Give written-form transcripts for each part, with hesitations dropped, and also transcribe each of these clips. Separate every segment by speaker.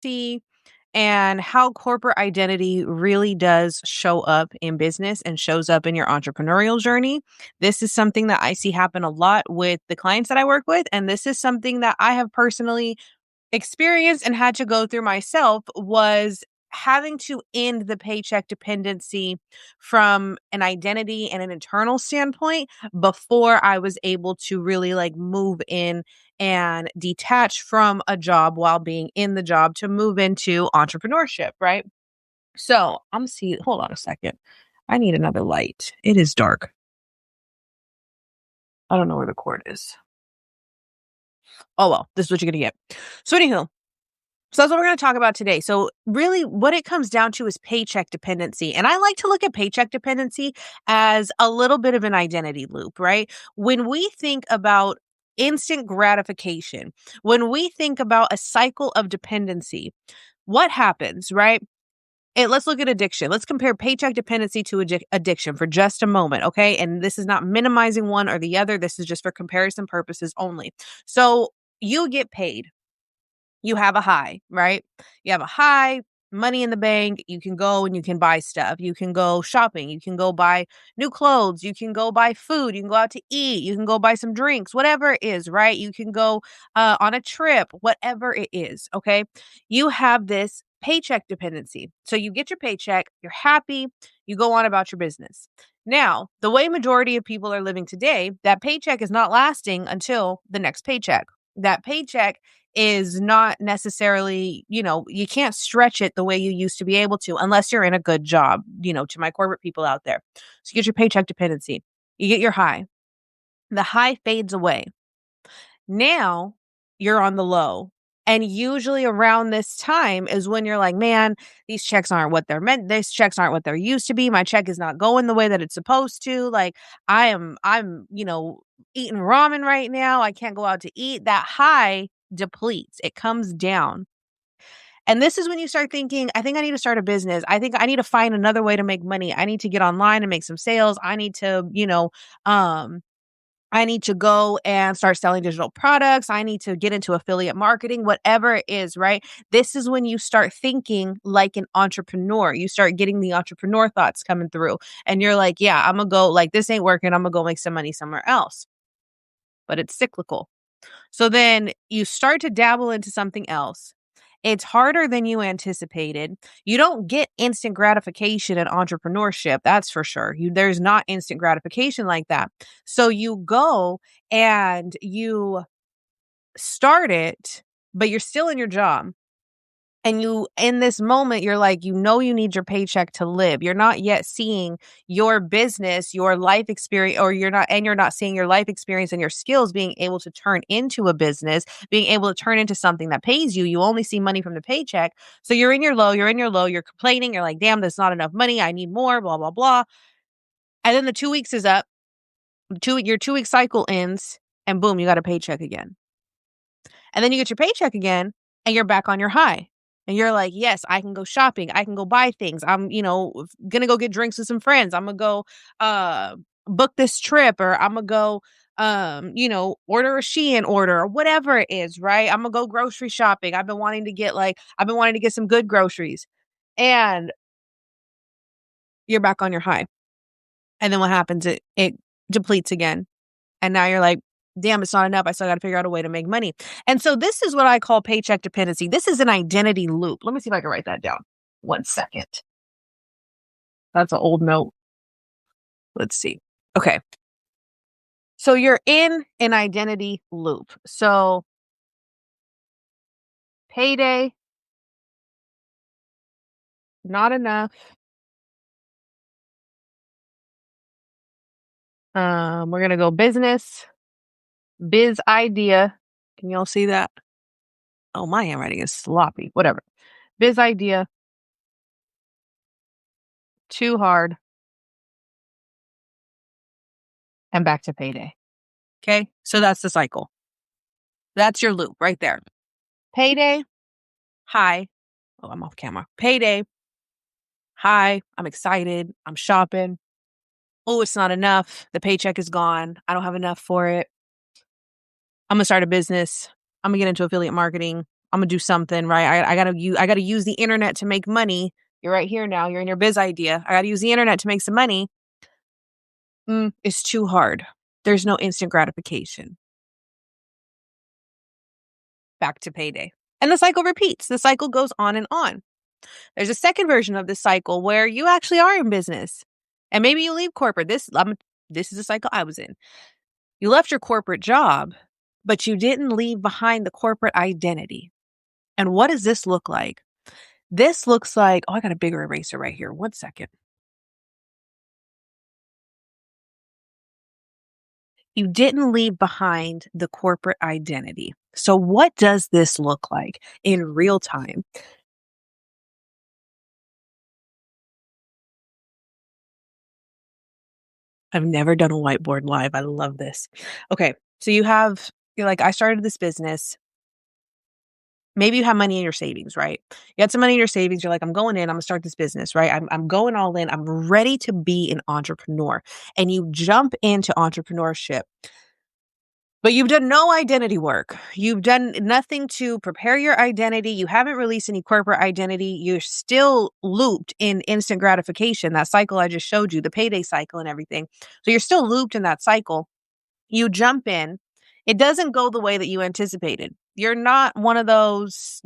Speaker 1: See, and how corporate identity really does show up in business and shows up in your entrepreneurial journey. This is something that I see happen a lot with the clients that I work with. And this is something that I have personally experienced and had to go through myself, was having to end the paycheck dependency from an identity and an internal standpoint before I was able to really like move in and detach from a job while being in the job to move into entrepreneurship, right? So I'm see, hold on a second. I need another light. It is dark. I don't know where the cord is. Oh well, this is what you're gonna get. So anywho, so that's what we're going to talk about today. So really what it comes down to is paycheck dependency. And I like to look at paycheck dependency as a little bit of an identity loop, right? When we think about instant gratification, when we think about a cycle of dependency, what happens, right? Let's look at addiction. Let's compare paycheck dependency to addiction for just a moment, okay? And this is not minimizing one or the other. This is just for comparison purposes only. So you get paid, you have a high, right? You have a high, money in the bank. You can go and you can buy stuff. You can go shopping. You can go buy new clothes. You can go buy food. You can go out to eat. You can go buy some drinks, whatever it is, right? You can go on a trip, whatever it is. Okay. You have this paycheck dependency. So you get your paycheck, you're happy, you go on about your business. Now, the way majority of people are living today, that paycheck is not lasting until the next paycheck. That paycheck is not necessarily, you can't stretch it the way you used to be able to unless you're in a good job, to my corporate people out there. So you get your paycheck dependency, you get your high, the high fades away. Now you're on the low. And usually around this time is when you're like, man, these checks aren't what they're meant. These checks aren't what they're used to be. My check is not going the way that it's supposed to. Like I'm eating ramen right now. I can't go out to eat. That high depletes. It comes down. And this is when you start thinking, I think I need to start a business. I think I need to find another way to make money. I need to get online and make some sales. I need to, I need to go and start selling digital products. I need to get into affiliate marketing, whatever it is, right? This is when you start thinking like an entrepreneur. You start getting the entrepreneur thoughts coming through. And you're like, yeah, I'm going to go, like, this ain't working. I'm going to go make some money somewhere else. But it's cyclical. So then you start to dabble into something else. It's harder than you anticipated. You don't get instant gratification in entrepreneurship. That's for sure. There's not instant gratification like that. So you go and you start it, but you're still in your job. And in this moment, you're like, you need your paycheck to live. You're not yet seeing your business, your life experience, or you're not seeing your life experience and your skills being able to turn into a business, being able to turn into something that pays you. You only see money from the paycheck. So you're in your low, you're complaining. You're like, damn, there's not enough money. I need more, blah, blah, blah. And then the 2 weeks is up. Your 2 week cycle ends and boom, you got a paycheck again. And then you get your paycheck again and you're back on your high. And you're like, yes, I can go shopping. I can go buy things. I'm, going to go get drinks with some friends. I'm going to go book this trip, or I'm going to go, order a Shein order or whatever it is, right? I'm going to go grocery shopping. I've been wanting to get some good groceries. And you're back on your high. And then what happens? It depletes again. And now you're like, damn, it's not enough. I still got to figure out a way to make money. And so this is what I call paycheck dependency. This is an identity loop. Let me see if I can write that down. 1 second. That's an old note. Let's see. Okay. So you're in an identity loop. So payday, not enough. We're going to go business, biz idea. Can y'all see that? Oh, my handwriting is sloppy. Whatever. Biz idea. Too hard. And back to payday. Okay. So that's the cycle. That's your loop right there. Payday. High. Oh, I'm off camera. Payday. High. I'm excited. I'm shopping. Oh, it's not enough. The paycheck is gone. I don't have enough for it. I'm going to start a business. I'm going to get into affiliate marketing. I'm gonna do something, right? I gotta use the internet to make money. You're right here now. You're in your biz idea. I gotta use the internet to make some money. It's too hard. There's no instant gratification. Back to payday. And the cycle repeats. The cycle goes on and on. There's a second version of this cycle where you actually are in business. And maybe you leave corporate. This is a cycle I was in. You left your corporate job, but you didn't leave behind the corporate identity. And what does this look like? This looks like, I got a bigger eraser right here. 1 second. You didn't leave behind the corporate identity. So what does this look like in real time? I've never done a whiteboard live. I love this. Okay. So you're like, I started this business. Maybe you have money in your savings, right? You had some money in your savings. You're like, I'm going in, I'm gonna start this business, right? I'm going all in. I'm ready to be an entrepreneur. And you jump into entrepreneurship. But you've done no identity work. You've done nothing to prepare your identity. You haven't released any corporate identity. You're still looped in instant gratification, that cycle I just showed you, the payday cycle and everything. So you're still looped in that cycle. You jump in. It doesn't go the way that you anticipated. You're not one of those,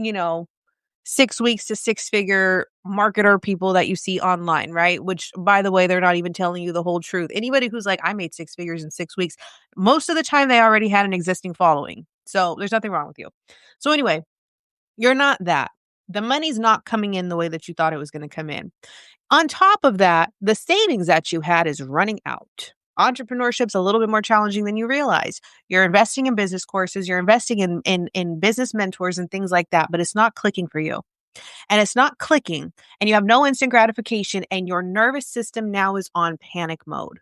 Speaker 1: 6 weeks to six-figure marketer people that you see online, right? Which, by the way, they're not even telling you the whole truth. Anybody who's like, I made 6 figures in 6 weeks, most of the time they already had an existing following. So there's nothing wrong with you. So anyway, you're not that. The money's not coming in the way that you thought it was going to come in. On top of that, the savings that you had is running out. Entrepreneurship's a little bit more challenging than you realize. You're investing in business courses, you're investing in business mentors and things like that, but it's not clicking for you. And it's not clicking, and you have no instant gratification, and your nervous system now is on panic mode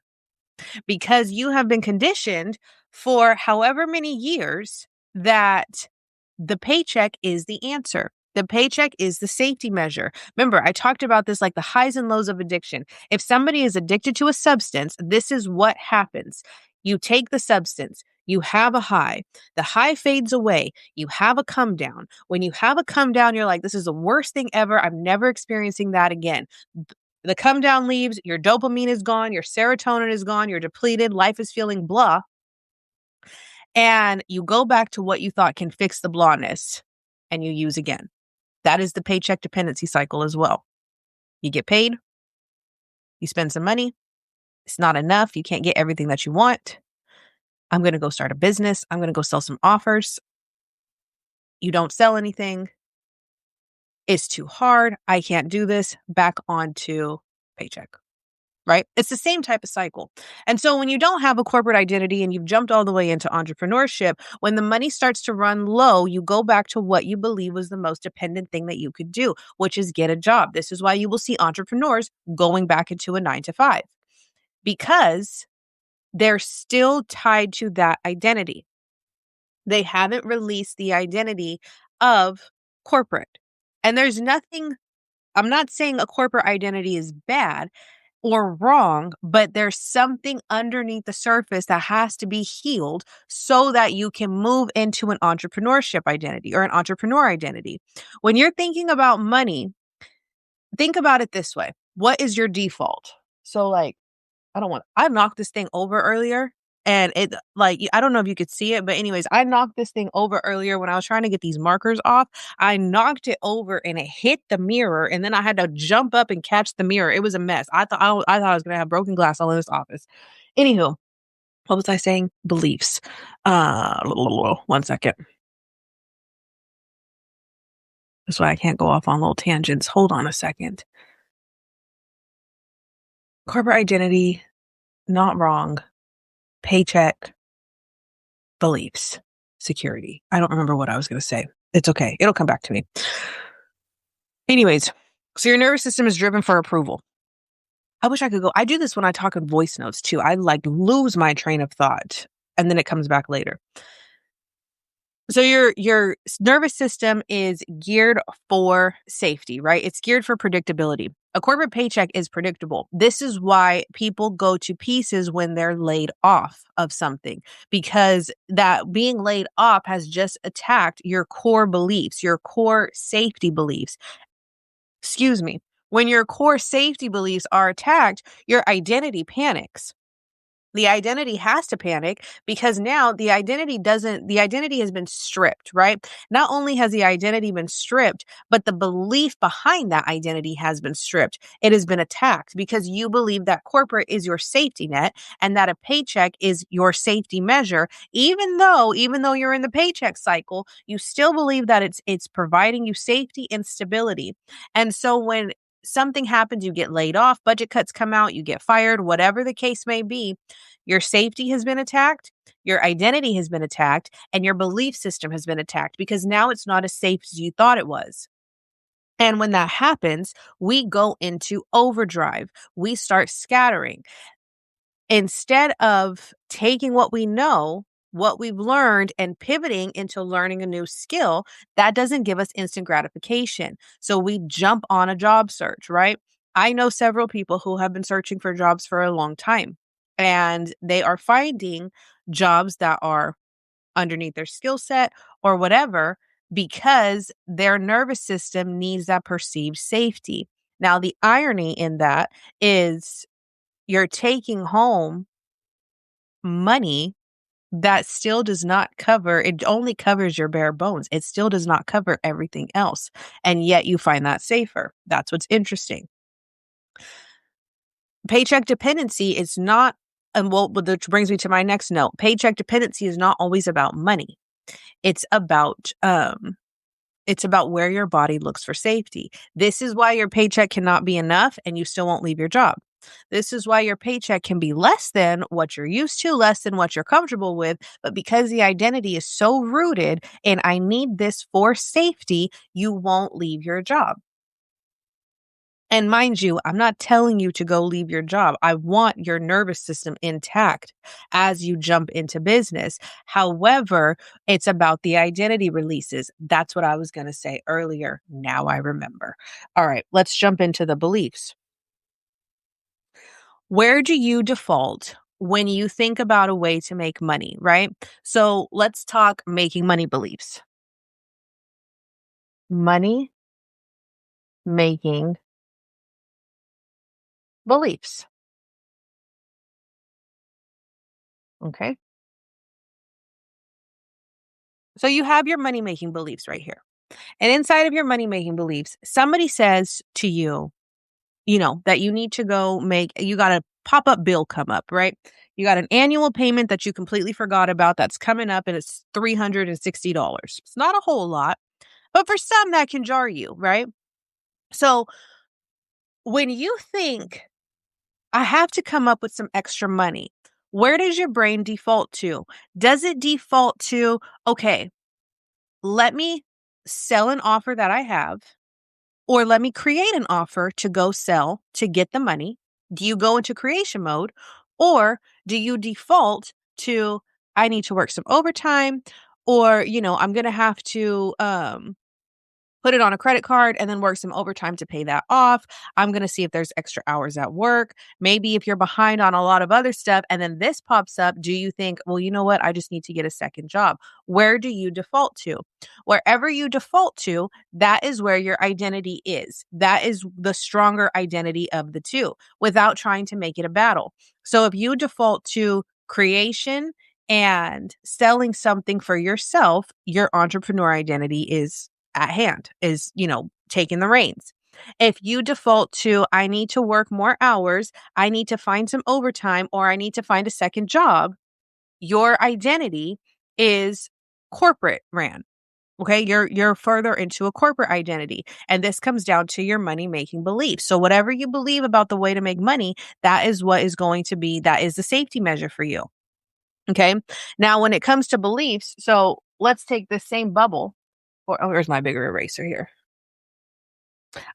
Speaker 1: because you have been conditioned for however many years that the paycheck is the answer. The paycheck is the safety measure. Remember, I talked about this like the highs and lows of addiction. If somebody is addicted to a substance, this is what happens. You take the substance, you have a high. The high fades away. You have a come down. When you have a come down, you're like, this is the worst thing ever. I'm never experiencing that again. The come down leaves, your dopamine is gone, your serotonin is gone, you're depleted, life is feeling blah. And you go back to what you thought can fix the blahness and you use again. That is the paycheck dependency cycle as well. You get paid, you spend some money, it's not enough, you can't get everything that you want. I'm going to go start a business, I'm going to go sell some offers. You don't sell anything. It's too hard, I can't do this. Back onto paycheck. Right? It's the same type of cycle. And so when you don't have a corporate identity and you've jumped all the way into entrepreneurship, when the money starts to run low, you go back to what you believe was the most dependent thing that you could do, which is get a job. This is why you will see entrepreneurs going back into a 9 to 5 because they're still tied to that identity. They haven't released the identity of corporate. And there's nothing, I'm not saying a corporate identity is bad or wrong, but there's something underneath the surface that has to be healed so that you can move into an entrepreneurship identity or an entrepreneur identity. When you're thinking about money, think about it this way. What is your default? So I knocked this thing over earlier and I don't know if you could see it, but anyways, I knocked this thing over earlier when I was trying to get these markers off. I knocked it over and it hit the mirror and then I had to jump up and catch the mirror. It was a mess. I thought I was going to have broken glass all in this office. Anywho, what was I saying? Beliefs. 1 second. That's why I can't go off on little tangents. Hold on a second. Corporate identity, not wrong. Paycheck, beliefs, security. I don't remember what I was going to say. It's okay. It'll come back to me. Anyways, so your nervous system is driven for approval. I wish I could go. I do this when I talk in voice notes too. I lose my train of thought and then it comes back later. So your nervous system is geared for safety, right? It's geared for predictability. A corporate paycheck is predictable. This is why people go to pieces when they're laid off of something, because that being laid off has just attacked your core beliefs, your core safety beliefs. Excuse me. When your core safety beliefs are attacked, your identity panics. The identity has to panic because now the identity has been stripped, right? Not only has the identity been stripped, but the belief behind that identity has been stripped. It has been attacked because you believe that corporate is your safety net and that a paycheck is your safety measure. Even though you're in the paycheck cycle, you still believe that it's providing you safety and stability. And so when something happens, you get laid off, budget cuts come out, you get fired, whatever the case may be, your safety has been attacked, your identity has been attacked, and your belief system has been attacked because now it's not as safe as you thought it was. And when that happens, we go into overdrive. We start scattering. Instead of taking what we know, what we've learned, and pivoting into learning a new skill, that doesn't give us instant gratification. So we jump on a job search, right? I know several people who have been searching for jobs for a long time, and they are finding jobs that are underneath their skill set or whatever because their nervous system needs that perceived safety. Now, the irony in that is you're taking home money that still does not cover, it only covers your bare bones. It still does not cover everything else. And yet you find that safer. That's what's interesting. Paycheck dependency is not, and well, which brings me to my next note. Paycheck dependency is not always about money. It's about it's about where your body looks for safety. This is why your paycheck cannot be enough and you still won't leave your job. This is why your paycheck can be less than what you're used to, less than what you're comfortable with. But because the identity is so rooted in, I need this for safety, you won't leave your job. And mind you, I'm not telling you to go leave your job. I want your nervous system intact as you jump into business. However, it's about the identity releases. That's what I was going to say earlier. Now I remember. All right, let's jump into the beliefs. Where do you default when you think about a way to make money, right? So let's talk making money beliefs. Money making beliefs. Okay. So you have your money making beliefs right here. And inside of your money making beliefs, somebody says to you, that you need to go you got a pop up bill come up, right? You got an annual payment that you completely forgot about that's coming up and it's $360. It's not a whole lot, but for some that can jar you, right? So when you think, I have to come up with some extra money, where does your brain default to? Does it default to, okay, let me sell an offer that I have? Or let me create an offer to go sell to get the money? Do you go into creation mode? Or do you default to, I need to work some overtime, or, I'm going to have to put it on a credit card and then work some overtime to pay that off. I'm going to see if there's extra hours at work. Maybe if you're behind on a lot of other stuff and then this pops up, do you think, well, you know what? I just need to get a second job. Where do you default to? Wherever you default to, that is where your identity is. That is the stronger identity of the two without trying to make it a battle. So if you default to creation and selling something for yourself, your entrepreneur identity is at hand, is, taking the reins. If you default to, I need to work more hours, I need to find some overtime, or I need to find a second job, your identity is corporate ran. Okay, you're further into a corporate identity. And this comes down to your money making beliefs. So whatever you believe about the way to make money, that is what is going to be, that is the safety measure for you. Okay. Now, when it comes to beliefs, so let's take this same bubble. Where's my bigger eraser here?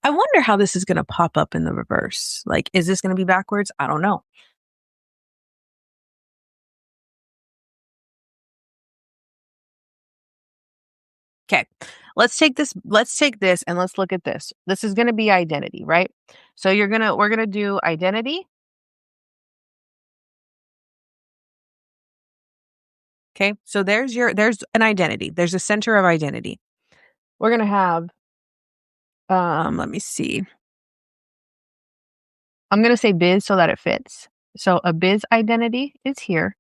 Speaker 1: I wonder how this is going to pop up in the reverse. Like, is this going to be backwards? I don't know. Okay. Let's take this and let's look at this. This is going to be identity, right? So we're going to do identity. Okay. So there's an identity. There's a center of identity. We're going to have, let me see. I'm going to say biz so that it fits. So a biz identity is here.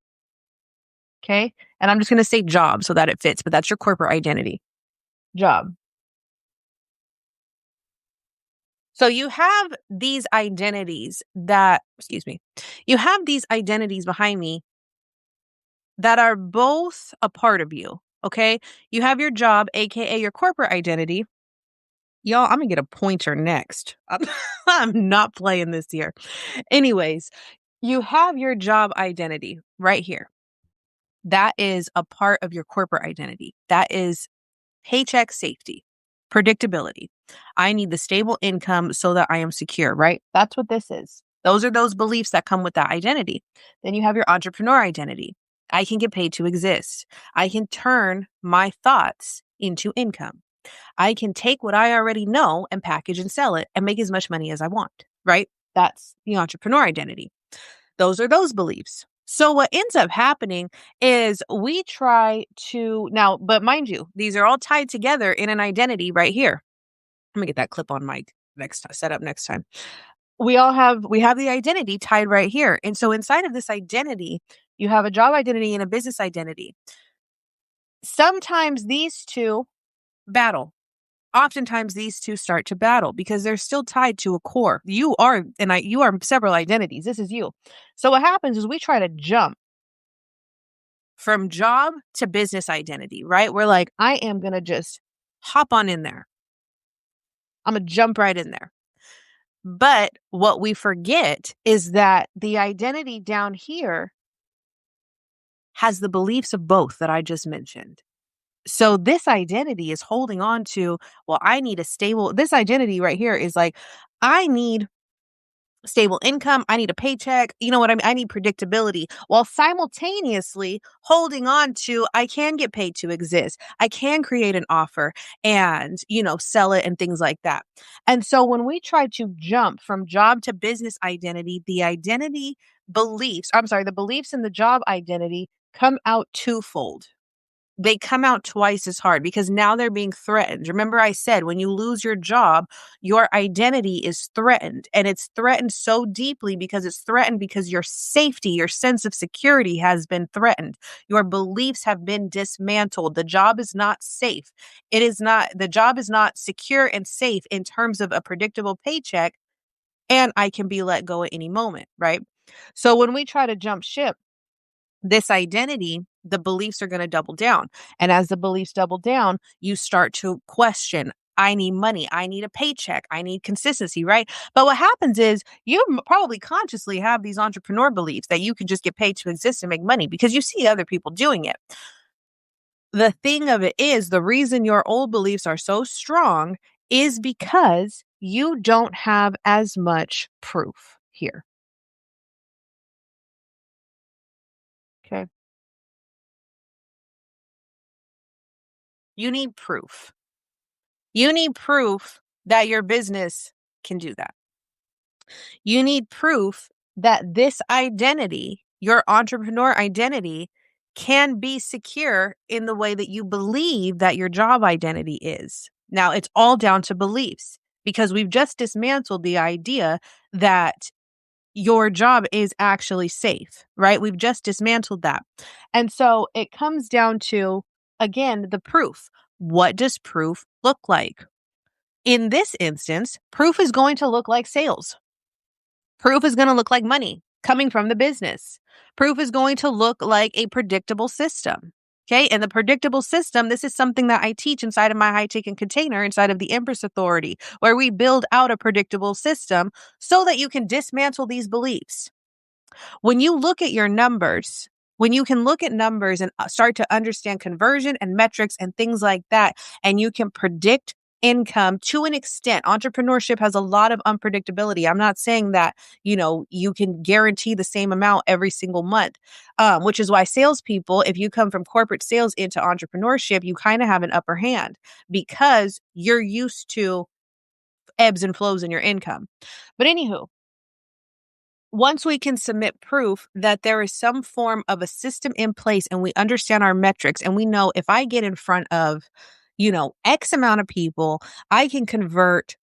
Speaker 1: Okay. And I'm just going to say job so that it fits, but that's your corporate identity. Job. So you have these identities you have these identities behind me that are both a part of you. Okay. You have your job, AKA your corporate identity. Y'all, I'm gonna get a pointer next. I'm not playing this here. Anyways, you have your job identity right here. That is a part of your corporate identity. That is paycheck safety, predictability. I need the stable income so that I am secure, right? That's what this is. Those are those beliefs that come with that identity. Then you have your entrepreneur identity. I can get paid to exist. I can turn my thoughts into income. I can take what I already know and package and sell it and make as much money as I want, right? That's the entrepreneur identity. Those are those beliefs. So what ends up happening is we try to now, but mind you, these are all tied together in an identity right here. I'm gonna get that clip on mic next time. We have the identity tied right here. And so inside of this identity, you have a job identity and a business identity. Sometimes these two battle. Oftentimes these two start to battle because they're still tied to a core. You are several identities. This is you. So what happens is we try to jump from job to business identity, right? We're like, I am going to just hop on in there. I'm going to jump right in there. But what we forget is that the identity down here has the beliefs of both that I just mentioned. So this identity is holding on to, well, this identity right here is like, I need stable income. I need a paycheck. You know what I mean? I need predictability while simultaneously holding on to, I can get paid to exist. I can create an offer and, sell it and things like that. And so when we try to jump from job to business identity, the beliefs in the job identity come out twofold. They come out twice as hard because now they're being threatened. Remember I said, when you lose your job, your identity is threatened, and it's threatened so deeply because your safety, your sense of security has been threatened. Your beliefs have been dismantled. The job is not safe. The job is not secure and safe in terms of a predictable paycheck, and I can be let go at any moment, right? So when we try to jump ship, this identity, the beliefs are going to double down. And as the beliefs double down, you start to question, I need money. I need a paycheck. I need consistency, right? But what happens is you probably consciously have these entrepreneur beliefs that you can just get paid to exist and make money because you see other people doing it. The thing of it is, the reason your old beliefs are so strong is because you don't have as much proof here. Okay. You need proof. You need proof that your business can do that. You need proof that this identity, your entrepreneur identity, can be secure in the way that you believe that your job identity is. Now, it's all down to beliefs because we've just dismantled the idea that your job is actually safe, right? We've just dismantled that. And so it comes down to, again, the proof. What does proof look like? In this instance, proof is going to look like sales. Proof is going to look like money coming from the business. Proof is going to look like a predictable system. Okay. And the predictable system, this is something that I teach inside of my high taken container inside of the Empress Authority, where we build out a predictable system so that you can dismantle these beliefs. When you look at your numbers, when you can look at numbers and start to understand conversion and metrics and things like that, and you can predict income to an extent. Entrepreneurship has a lot of unpredictability. I'm not saying that, you can guarantee the same amount every single month, which is why salespeople, if you come from corporate sales into entrepreneurship, you kind of have an upper hand because you're used to ebbs and flows in your income. But anywho, once we can submit proof that there is some form of a system in place and we understand our metrics and we know if I get in front of, X amount of people, I can convert,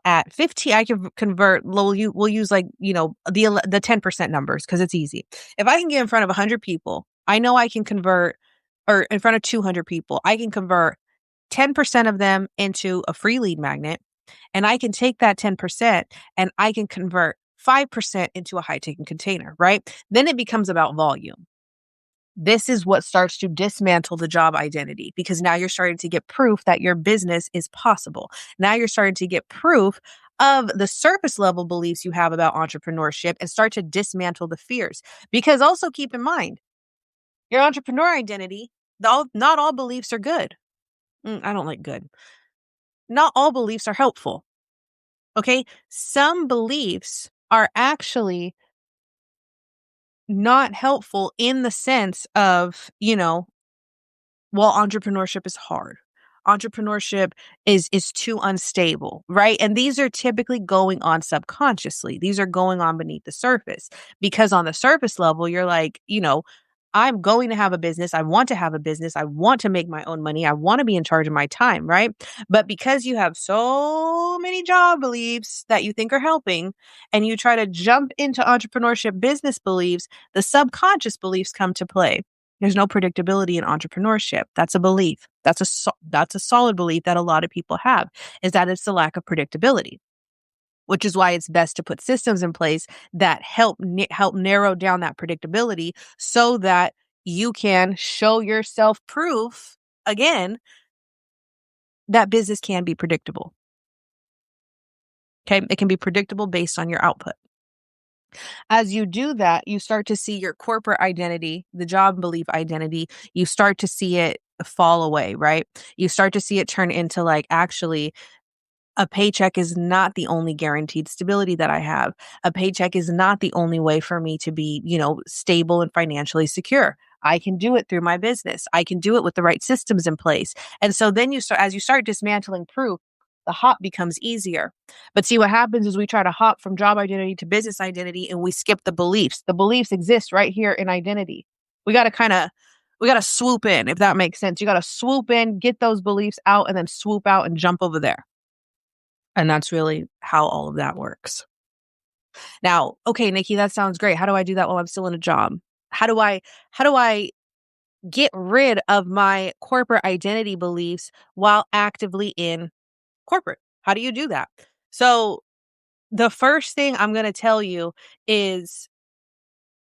Speaker 1: at 15, I can convert, we'll use like, the 10% numbers because it's easy. If I can get in front of 100 people, I know I can convert, or in front of 200 people, I can convert 10% of them into a free lead magnet. And I can take that 10% and I can convert 5% into a high ticket container, right? Then it becomes about volume. This is what starts to dismantle the job identity because now you're starting to get proof that your business is possible. Now you're starting to get proof of the surface level beliefs you have about entrepreneurship and start to dismantle the fears. Because also keep in mind, your entrepreneur identity, not all beliefs are good. I don't like good. Not all beliefs are helpful. Okay. Some beliefs are actually not helpful in the sense of, well, entrepreneurship is hard. Entrepreneurship is too unstable, right? And these are typically going on subconsciously. These are going on beneath the surface because on the surface level, you're like, I'm going to have a business. I want to have a business. I want to make my own money. I want to be in charge of my time, right? But because you have so many job beliefs that you think are helping and you try to jump into entrepreneurship business beliefs, the subconscious beliefs come to play. There's no predictability in entrepreneurship. That's a belief. That's a solid belief that a lot of people have, is that it's the lack of predictability, which is why it's best to put systems in place that help narrow down that predictability so that you can show yourself proof, again, that business can be predictable. Okay. It can be predictable based on your output. As you do that, you start to see your corporate identity, the job belief identity, you start to see it fall away, right? You start to see it turn into like, actually, a paycheck is not the only guaranteed stability that I have. A paycheck is not the only way for me to be, stable and financially secure. I can do it through my business. I can do it with the right systems in place. And so then as you start dismantling proof, the hop becomes easier. But see, what happens is we try to hop from job identity to business identity and we skip the beliefs. The beliefs exist right here in identity. We got to swoop in, if that makes sense. You got to swoop in, get those beliefs out, and then swoop out and jump over there. And that's really how all of that works. Now, okay, Nikki, that sounds great. How do I do that while I'm still in a job? How do I get rid of my corporate identity beliefs while actively in corporate? How do you do that? So the first thing I'm going to tell you is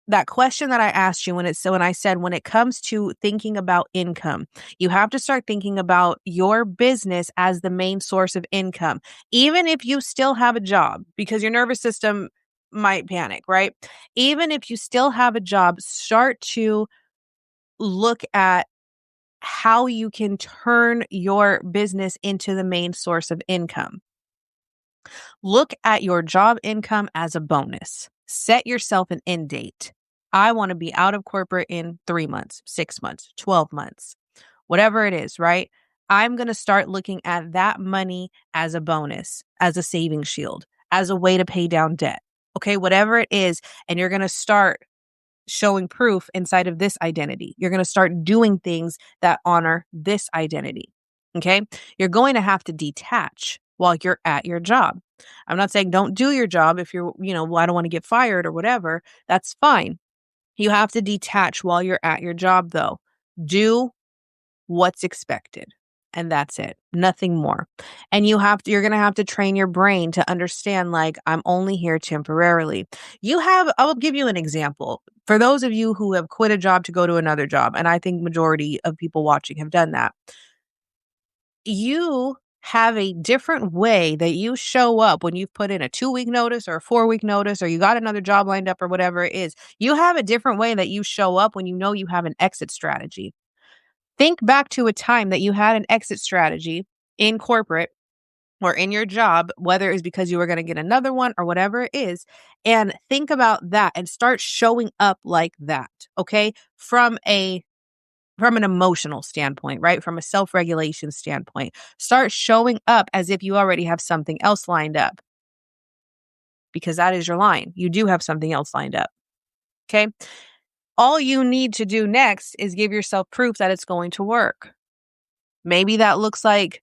Speaker 1: that question that I asked you when I said, when it comes to thinking about income, you have to start thinking about your business as the main source of income, even if you still have a job, because your nervous system might panic, right? Even if you still have a job, start to look at how you can turn your business into the main source of income. Look at your job income as a bonus. Set yourself an end date. I want to be out of corporate in 3 months, 6 months, 12 months, whatever it is, right? I'm going to start looking at that money as a bonus, as a saving shield, as a way to pay down debt. Okay, whatever it is. And you're going to start showing proof inside of this identity. You're going to start doing things that honor this identity. Okay, you're going to have to detach while you're at your job. I'm not saying don't do your job if you're, well, I don't want to get fired or whatever. That's fine. You have to detach while you're at your job, though. Do what's expected. And that's it. Nothing more. And you're going to have to train your brain to understand, like, I'm only here temporarily. I'll give you an example. For those of you who have quit a job to go to another job, and I think majority of people watching have done that, you have a different way that you show up when you've put in a 2-week notice or a 4-week notice, or you got another job lined up or whatever it is. You have a different way that you show up when you know you have an exit strategy. Think back to a time that you had an exit strategy in corporate or in your job, whether it's because you were going to get another one or whatever it is, and think about that and start showing up like that, okay? From an emotional standpoint, right? From a self-regulation standpoint. Start showing up as if you already have something else lined up, because that is your line. You do have something else lined up, okay? All you need to do next is give yourself proof that it's going to work. Maybe that looks like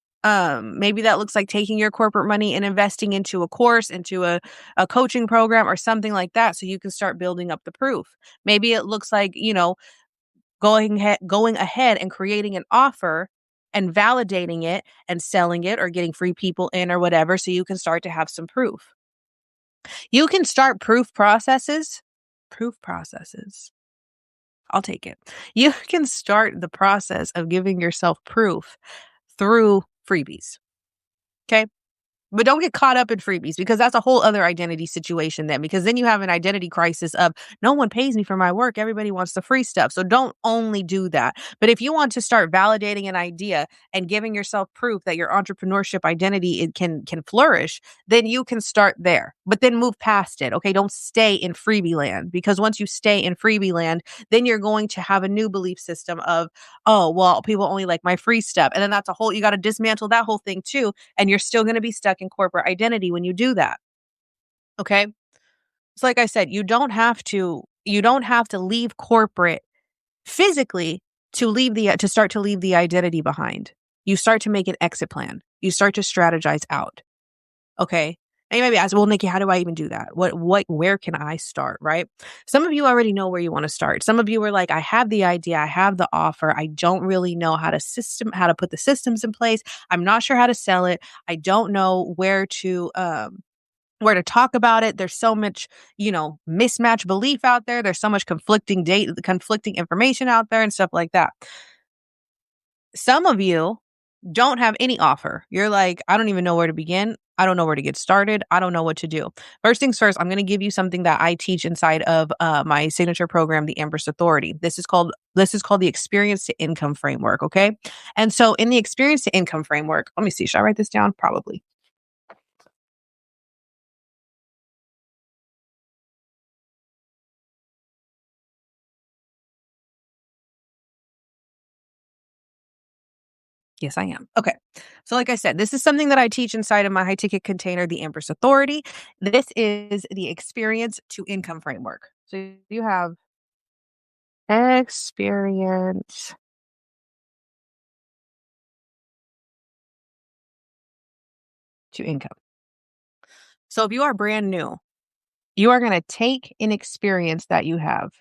Speaker 1: taking your corporate money and investing into a course, into a coaching program or something like that so you can start building up the proof. Maybe it looks like, going ahead and creating an offer and validating it and selling it or getting free people in or whatever so you can start to have some proof. You can start proof processes. I'll take it. You can start the process of giving yourself proof through freebies. Okay. But don't get caught up in freebies, because that's a whole other identity situation then, because then you have an identity crisis of no one pays me for my work. Everybody wants the free stuff. So don't only do that. But if you want to start validating an idea and giving yourself proof that your entrepreneurship identity can flourish, then you can start there. But then move past it. Okay. Don't stay in freebie land, because once you stay in freebie land, then you're going to have a new belief system of, oh, well, people only like my free stuff. And then you got to dismantle that whole thing too. And you're still going to be stuck in corporate identity when you do that. Okay. So like I said, you don't have to leave corporate physically to start to leave the identity behind. You start to make an exit plan. You start to strategize out. Okay. And you might be asking, well, Nikki, how do I even do that? Where can I start? Right. Some of you already know where you want to start. Some of you are like, I have the idea. I have the offer. I don't really know how to put the systems in place. I'm not sure how to sell it. I don't know where to talk about it. There's so much, mismatch belief out there. There's so much conflicting information out there and stuff like that. Some of you don't have any offer. You're like, I don't even know where to begin. I don't know where to get started. I don't know what to do. First things first, I'm going to give you something that I teach inside of my signature program, the Empress Authority. This is called the Experience to Income Framework. Okay, and so in the Experience to Income Framework, let me see. Should I write this down? Probably. Yes, I am. Okay. So, like I said, this is something that I teach inside of my high ticket container, the Empress Authority. This is the Experience to Income Framework. So, you have experience to income. So, if you are brand new, you are going to take an experience that you have,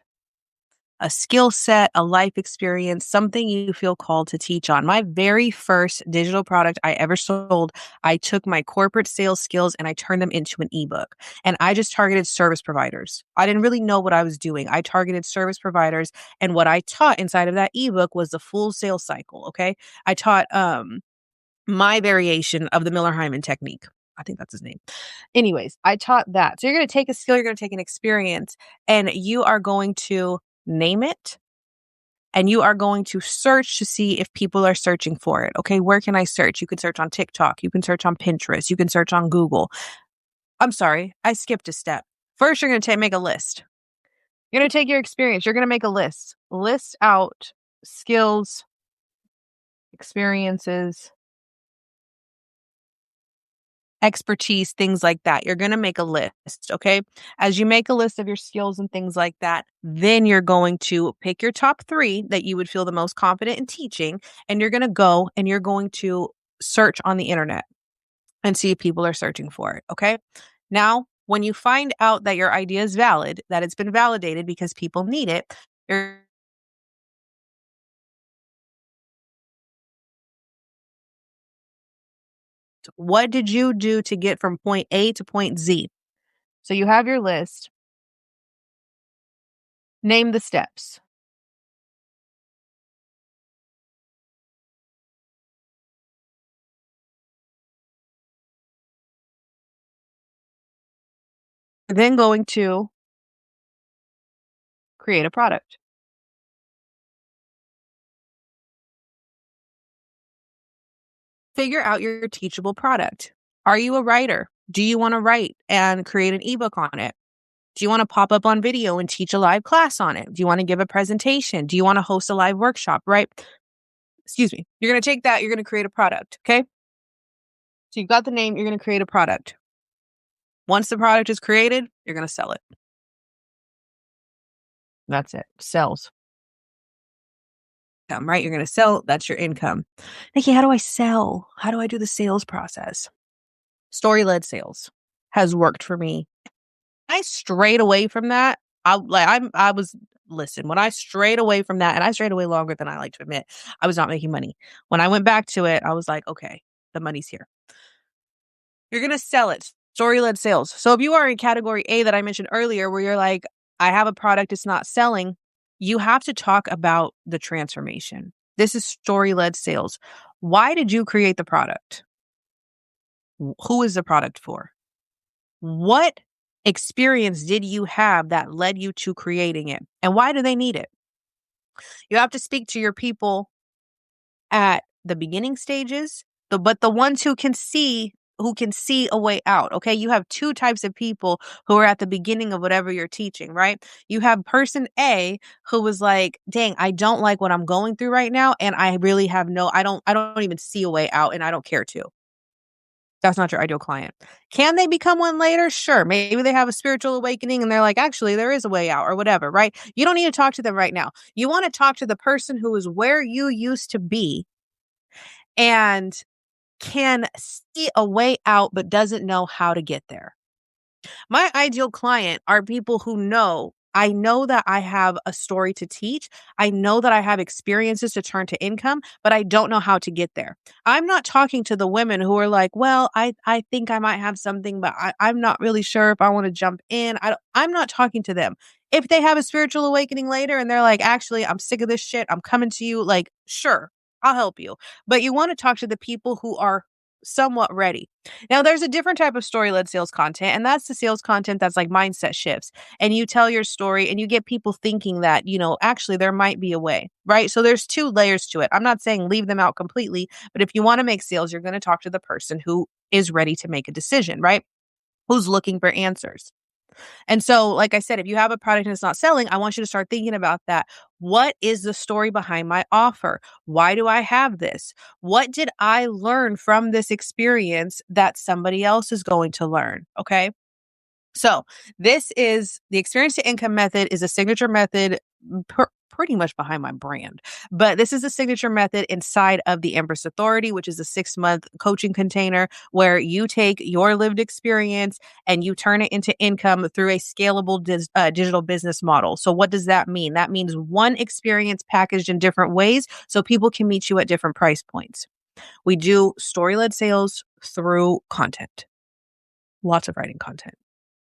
Speaker 1: a skill set, a life experience, something you feel called to teach on. My very first digital product I ever sold, I took my corporate sales skills and I turned them into an ebook. And I just targeted service providers. I didn't really know what I was doing. I targeted service providers. And what I taught inside of that ebook was the full sales cycle. Okay. I taught my variation of the Miller Hyman technique. I think that's his name. Anyways, I taught that. So you're going to take a skill, you're going to take an experience, and you are going to name it, and you are going to search to see if people are searching for it. Okay, where can I search? You can search on TikTok, you can search on Pinterest, you can search on Google. I'm sorry, I skipped a step. First, you're going to make a list. You're going to take your experience, you're going to make a list. List out skills, experiences, expertise, things like that. You're going to make a list, okay? As you make a list of your skills and things like that, then you're going to pick your top 3 that you would feel the most confident in teaching, and you're going to go and you're going to search on the internet and see if people are searching for it, okay? Now, when you find out that your idea is valid, that it's been validated because people need it, what did you do to get from point A to point Z? So you have your list. Name the steps. You're then going to create a product. Figure out your teachable product. Are you a writer? Do you want to write and create an ebook on it? Do you want to pop up on video and teach a live class on it? Do you want to give a presentation? Do you want to host a live workshop, right? Excuse me. You're going to take that, you're going to create a product, okay? So you've got the name, you're going to create a product. Once the product is created, you're going to sell it. That's it. Sells. Right? You're going to sell. That's your income. Nikki, how do I sell? How do I do the sales process? Story-led sales has worked for me. I strayed away from that. Listen, when I strayed away from that, and I strayed away longer than I like to admit, I was not making money. When I went back to it, I was like, okay, the money's here. You're going to sell it. Story-led sales. So if you are in category A that I mentioned earlier, where you're like, I have a product, it's not selling, you have to talk about the transformation. This is story-led sales. Why did you create the product? Who is the product for? What experience did you have that led you to creating it? And why do they need it? You have to speak to your people at the beginning stages, but the ones who can see a way out. Okay. You have two types of people who are at the beginning of whatever you're teaching, right? You have person A who was like, dang, I don't like what I'm going through right now. And I really have I don't even see a way out, and I don't care to. That's not your ideal client. Can they become one later? Sure. Maybe they have a spiritual awakening and they're like, actually, there is a way out or whatever, right? You don't need to talk to them right now. You want to talk to the person who is where you used to be and can see a way out, but doesn't know how to get there. My ideal client are people who I know that I have a story to teach. I know that I have experiences to turn to income, but I don't know how to get there. I'm not talking to the women who are like, well, I think I might have something, but I'm not really sure if I want to jump in. I'm not talking to them. If they have a spiritual awakening later and they're like, actually, I'm sick of this shit, I'm coming to you, like, sure, I'll help you. But you want to talk to the people who are somewhat ready. Now, there's a different type of story-led sales content, and that's the sales content that's like mindset shifts. And you tell your story and you get people thinking that, actually there might be a way, right? So there's two layers to it. I'm not saying leave them out completely, but if you want to make sales, you're going to talk to the person who is ready to make a decision, right? Who's looking for answers. And so, like I said, if you have a product and it's not selling, I want you to start thinking about that. What is the story behind my offer? Why do I have this? What did I learn from this experience that somebody else is going to learn? Okay. So this is the experience to income method is a signature method pretty much behind my brand. But this is a signature method inside of the Empress Authority, which is a 6-month coaching container where you take your lived experience and you turn it into income through a scalable digital business model. So what does that mean? That means one experience packaged in different ways so people can meet you at different price points. We do story-led sales through content. Lots of writing content.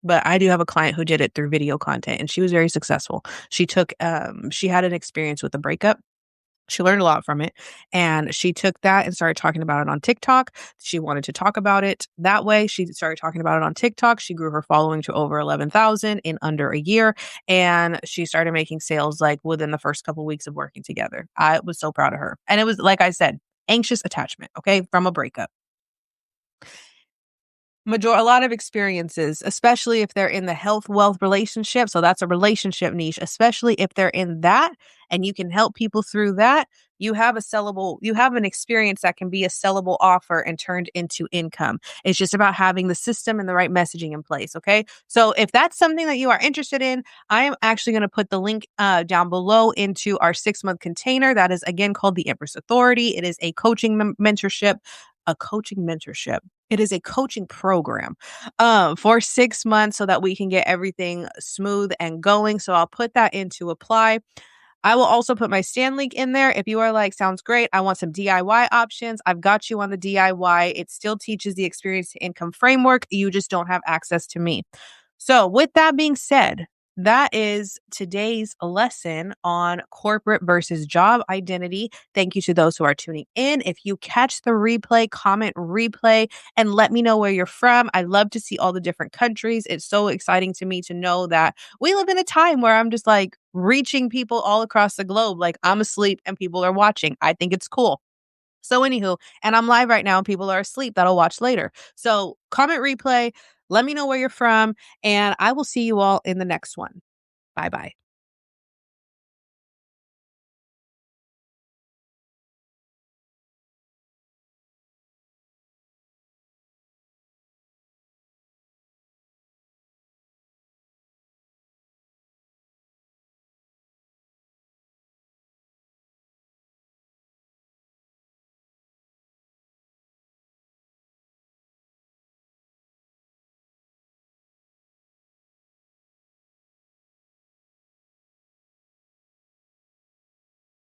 Speaker 1: But I do have a client who did it through video content, and she was very successful. She had an experience with a breakup. She learned a lot from it, and she took that and started talking about it on TikTok. She wanted to talk about it that way. She started talking about it on TikTok. She grew her following to over 11,000 in under a year, and she started making sales like within the first couple of weeks of working together. I was so proud of her. And it was, like I said, anxious attachment, okay, from a breakup. A lot of experiences, especially if they're in the health wealth relationship. So that's a relationship niche, especially if they're in that and you can help people through that. You have an experience that can be a sellable offer and turned into income. It's just about having the system and the right messaging in place. Okay. So if that's something that you are interested in, I am actually going to put the link down below into our 6-month container. That is again called the Empress Authority. It is a coaching mentorship. It is a coaching program for 6 months so that we can get everything smooth and going. So I'll put that into apply. I will also put my Stan link in there. If you are like, sounds great, I want some DIY options, I've got you on the DIY. It still teaches the experience to income framework. You just don't have access to me. So with that being said, that is today's lesson on corporate versus job identity. Thank you to those who are tuning in. If you catch the replay, comment replay and let me know where you're from. I love to see all the different countries. It's so exciting to me to know that we live in a time where I'm just like reaching people all across the globe. Like I'm asleep and people are watching. I think it's cool. So anywho, and I'm live right now and people are asleep that'll watch later. So comment replay, let me know where you're from, and I will see you all in the next one. Bye bye.